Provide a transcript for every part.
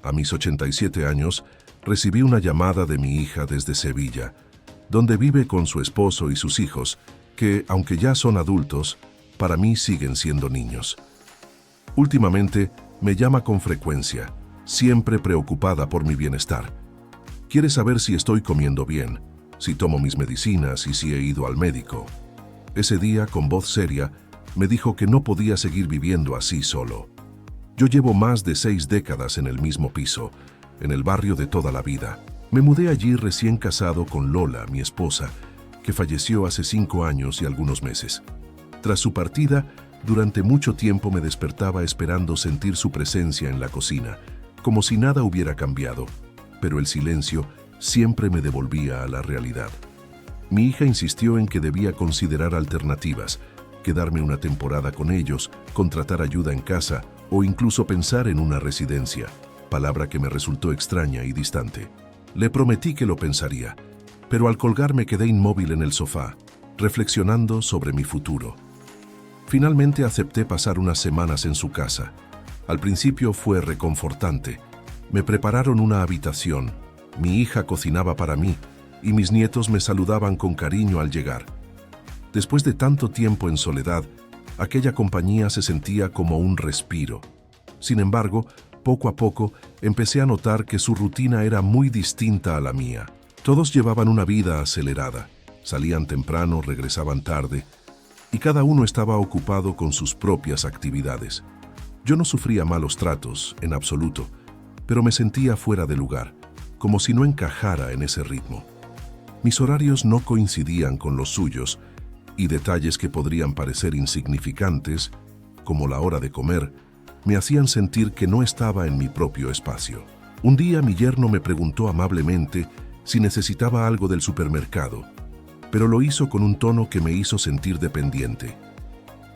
A mis 87 años, recibí una llamada de mi hija desde Sevilla, donde vive con su esposo y sus hijos, que, aunque ya son adultos, para mí siguen siendo niños. Últimamente, me llama con frecuencia, siempre preocupada por mi bienestar. Quiere saber si estoy comiendo bien, si tomo mis medicinas y si he ido al médico. Ese día, con voz seria, me dijo que no podía seguir viviendo así solo. Yo llevo más de 6 décadas en el mismo piso, en el barrio de toda la vida. Me mudé allí recién casado con Lola, mi esposa, que falleció hace 5 años y algunos meses. Tras su partida, durante mucho tiempo me despertaba esperando sentir su presencia en la cocina, como si nada hubiera cambiado, pero el silencio siempre me devolvía a la realidad. Mi hija insistió en que debía considerar alternativas, quedarme una temporada con ellos, contratar ayuda en casa o incluso pensar en una residencia, palabra que me resultó extraña y distante. Le prometí que lo pensaría, pero al colgar me quedé inmóvil en el sofá, reflexionando sobre mi futuro. Finalmente acepté pasar unas semanas en su casa. Al principio fue reconfortante. Me prepararon una habitación, mi hija cocinaba para mí y mis nietos me saludaban con cariño al llegar. Después de tanto tiempo en soledad, aquella compañía se sentía como un respiro. Sin embargo, poco a poco empecé a notar que su rutina era muy distinta a la mía. Todos llevaban una vida acelerada, salían temprano, regresaban tarde, y cada uno estaba ocupado con sus propias actividades. Yo no sufría malos tratos, en absoluto, pero me sentía fuera de lugar, como si no encajara en ese ritmo. Mis horarios no coincidían con los suyos, y detalles que podrían parecer insignificantes, como la hora de comer, me hacían sentir que no estaba en mi propio espacio. Un día mi yerno me preguntó amablemente si necesitaba algo del supermercado, pero lo hizo con un tono que me hizo sentir dependiente.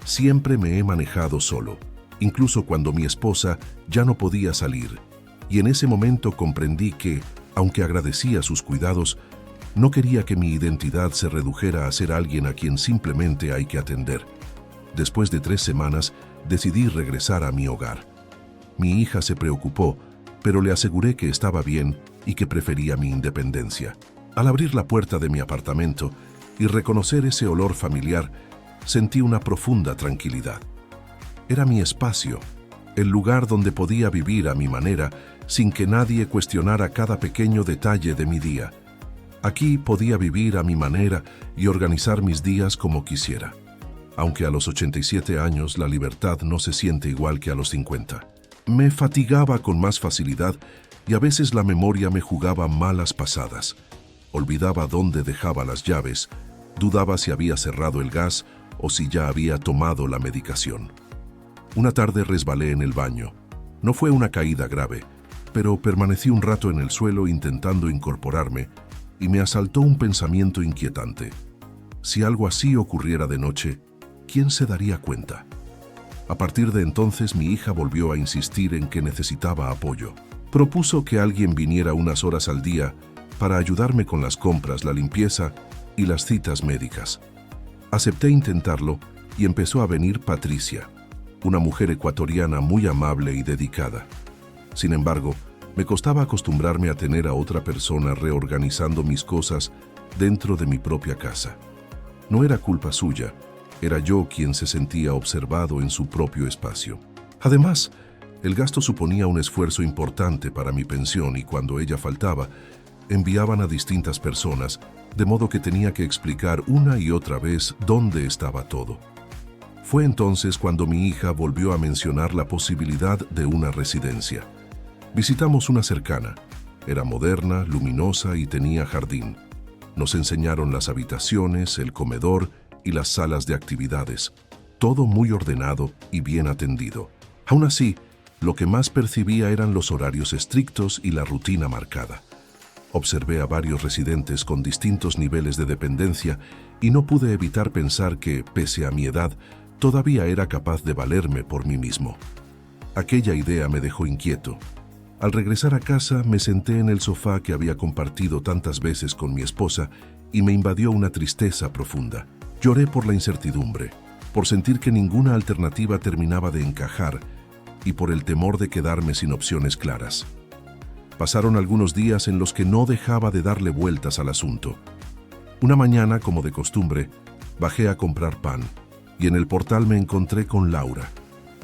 Siempre me he manejado solo, incluso cuando mi esposa ya no podía salir, y en ese momento comprendí que, aunque agradecía sus cuidados, no quería que mi identidad se redujera a ser alguien a quien simplemente hay que atender. Después de 3 semanas, decidí regresar a mi hogar. Mi hija se preocupó, pero le aseguré que estaba bien y que prefería mi independencia. Al abrir la puerta de mi apartamento y reconocer ese olor familiar, sentí una profunda tranquilidad. Era mi espacio, el lugar donde podía vivir a mi manera sin que nadie cuestionara cada pequeño detalle de mi día. Aquí podía vivir a mi manera y organizar mis días como quisiera. Aunque a los 87 años la libertad no se siente igual que a los 50. Me fatigaba con más facilidad y a veces la memoria me jugaba malas pasadas. Olvidaba dónde dejaba las llaves, dudaba si había cerrado el gas o si ya había tomado la medicación. Una tarde resbalé en el baño. No fue una caída grave, pero permanecí un rato en el suelo intentando incorporarme y me asaltó un pensamiento inquietante. Si algo así ocurriera de noche, ¿quién se daría cuenta? A partir de entonces mi hija volvió a insistir en que necesitaba apoyo. Propuso que alguien viniera unas horas al día para ayudarme con las compras, la limpieza y las citas médicas. Acepté intentarlo y empezó a venir Patricia, una mujer ecuatoriana muy amable y dedicada. Sin embargo, me costaba acostumbrarme a tener a otra persona reorganizando mis cosas dentro de mi propia casa. No era culpa suya, era yo quien se sentía observado en su propio espacio. Además, el gasto suponía un esfuerzo importante para mi pensión y cuando ella faltaba, enviaban a distintas personas, de modo que tenía que explicar una y otra vez dónde estaba todo. Fue entonces cuando mi hija volvió a mencionar la posibilidad de una residencia. Visitamos una cercana. Era moderna, luminosa y tenía jardín. Nos enseñaron las habitaciones, el comedor y las salas de actividades. Todo muy ordenado y bien atendido. Aún así, lo que más percibía eran los horarios estrictos y la rutina marcada. Observé a varios residentes con distintos niveles de dependencia y no pude evitar pensar que, pese a mi edad, todavía era capaz de valerme por mí mismo. Aquella idea me dejó inquieto. Al regresar a casa, me senté en el sofá que había compartido tantas veces con mi esposa y me invadió una tristeza profunda. Lloré por la incertidumbre, por sentir que ninguna alternativa terminaba de encajar y por el temor de quedarme sin opciones claras. Pasaron algunos días en los que no dejaba de darle vueltas al asunto. Una mañana, como de costumbre, bajé a comprar pan y en el portal me encontré con Laura,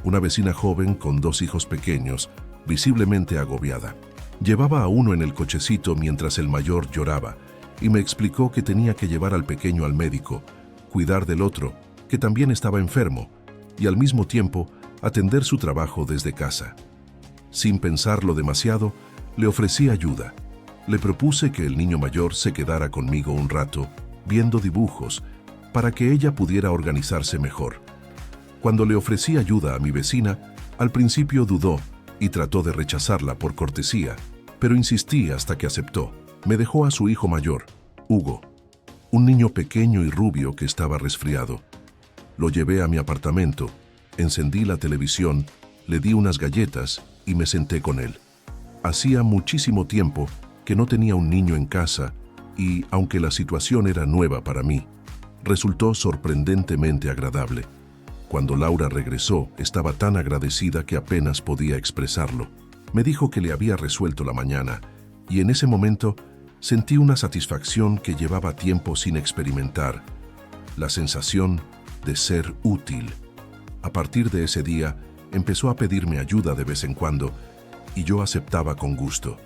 una vecina joven con 2 hijos pequeños, visiblemente agobiada. Llevaba a uno en el cochecito mientras el mayor lloraba y me explicó que tenía que llevar al pequeño al médico, cuidar del otro, que también estaba enfermo, y al mismo tiempo atender su trabajo desde casa. Sin pensarlo demasiado, le ofrecí ayuda. Le propuse que el niño mayor se quedara conmigo un rato, viendo dibujos, para que ella pudiera organizarse mejor. Cuando le ofrecí ayuda a mi vecina, al principio dudó y trató de rechazarla por cortesía, pero insistí hasta que aceptó. Me dejó a su hijo mayor, Hugo, un niño pequeño y rubio que estaba resfriado. Lo llevé a mi apartamento, encendí la televisión, le di unas galletas y me senté con él. Hacía muchísimo tiempo que no tenía un niño en casa y, aunque la situación era nueva para mí, resultó sorprendentemente agradable. Cuando Laura regresó, estaba tan agradecida que apenas podía expresarlo. Me dijo que le había resuelto la mañana y en ese momento sentí una satisfacción que llevaba tiempo sin experimentar, la sensación de ser útil. A partir de ese día, empezó a pedirme ayuda de vez en cuando y yo aceptaba con gusto.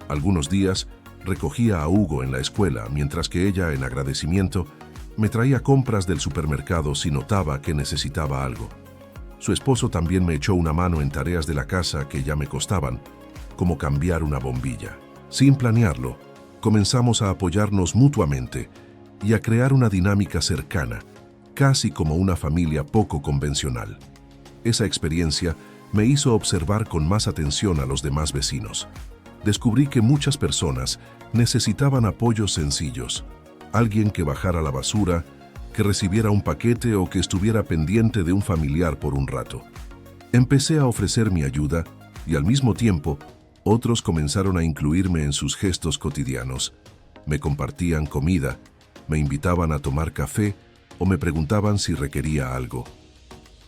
Algunos días recogía a Hugo en la escuela, mientras que ella, en agradecimiento, me traía compras del supermercado si notaba que necesitaba algo. Su esposo también me echó una mano en tareas de la casa que ya me costaban, como cambiar una bombilla. Sin planearlo, comenzamos a apoyarnos mutuamente y a crear una dinámica cercana, casi como una familia poco convencional. Esa experiencia me hizo observar con más atención a los demás vecinos. Descubrí que muchas personas necesitaban apoyos sencillos, alguien que bajara la basura, que recibiera un paquete o que estuviera pendiente de un familiar por un rato. Empecé a ofrecer mi ayuda y al mismo tiempo otros comenzaron a incluirme en sus gestos cotidianos. Me compartían comida, me invitaban a tomar café o me preguntaban si requería algo.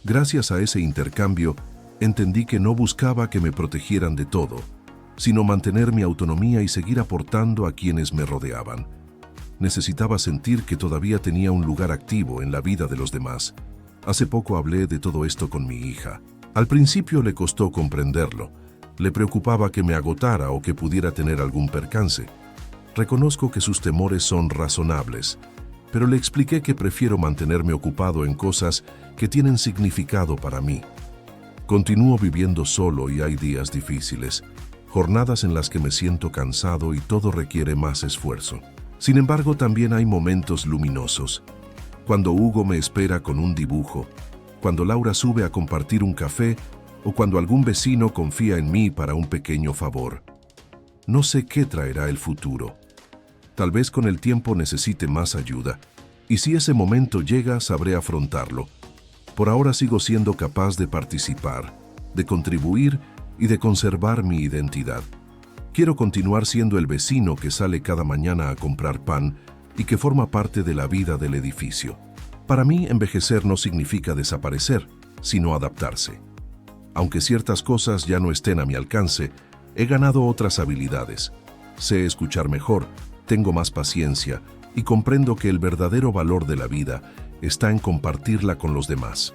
Gracias a ese intercambio, entendí que no buscaba que me protegieran de todo, sino mantener mi autonomía y seguir aportando a quienes me rodeaban. Necesitaba sentir que todavía tenía un lugar activo en la vida de los demás. Hace poco hablé de todo esto con mi hija. Al principio le costó comprenderlo. Le preocupaba que me agotara o que pudiera tener algún percance. Reconozco que sus temores son razonables, pero le expliqué que prefiero mantenerme ocupado en cosas que tienen significado para mí. Continúo viviendo solo y hay días difíciles, jornadas en las que me siento cansado y todo requiere más esfuerzo. Sin embargo, también hay momentos luminosos. Cuando Hugo me espera con un dibujo, cuando Laura sube a compartir un café o cuando algún vecino confía en mí para un pequeño favor. No sé qué traerá el futuro. Tal vez con el tiempo necesite más ayuda, y si ese momento llega, sabré afrontarlo. Por ahora sigo siendo capaz de participar, de contribuir y de conservar mi identidad. Quiero continuar siendo el vecino que sale cada mañana a comprar pan y que forma parte de la vida del edificio. Para mí, envejecer no significa desaparecer, sino adaptarse. Aunque ciertas cosas ya no estén a mi alcance, he ganado otras habilidades. Sé escuchar mejor, tengo más paciencia y comprendo que el verdadero valor de la vida está en compartirla con los demás.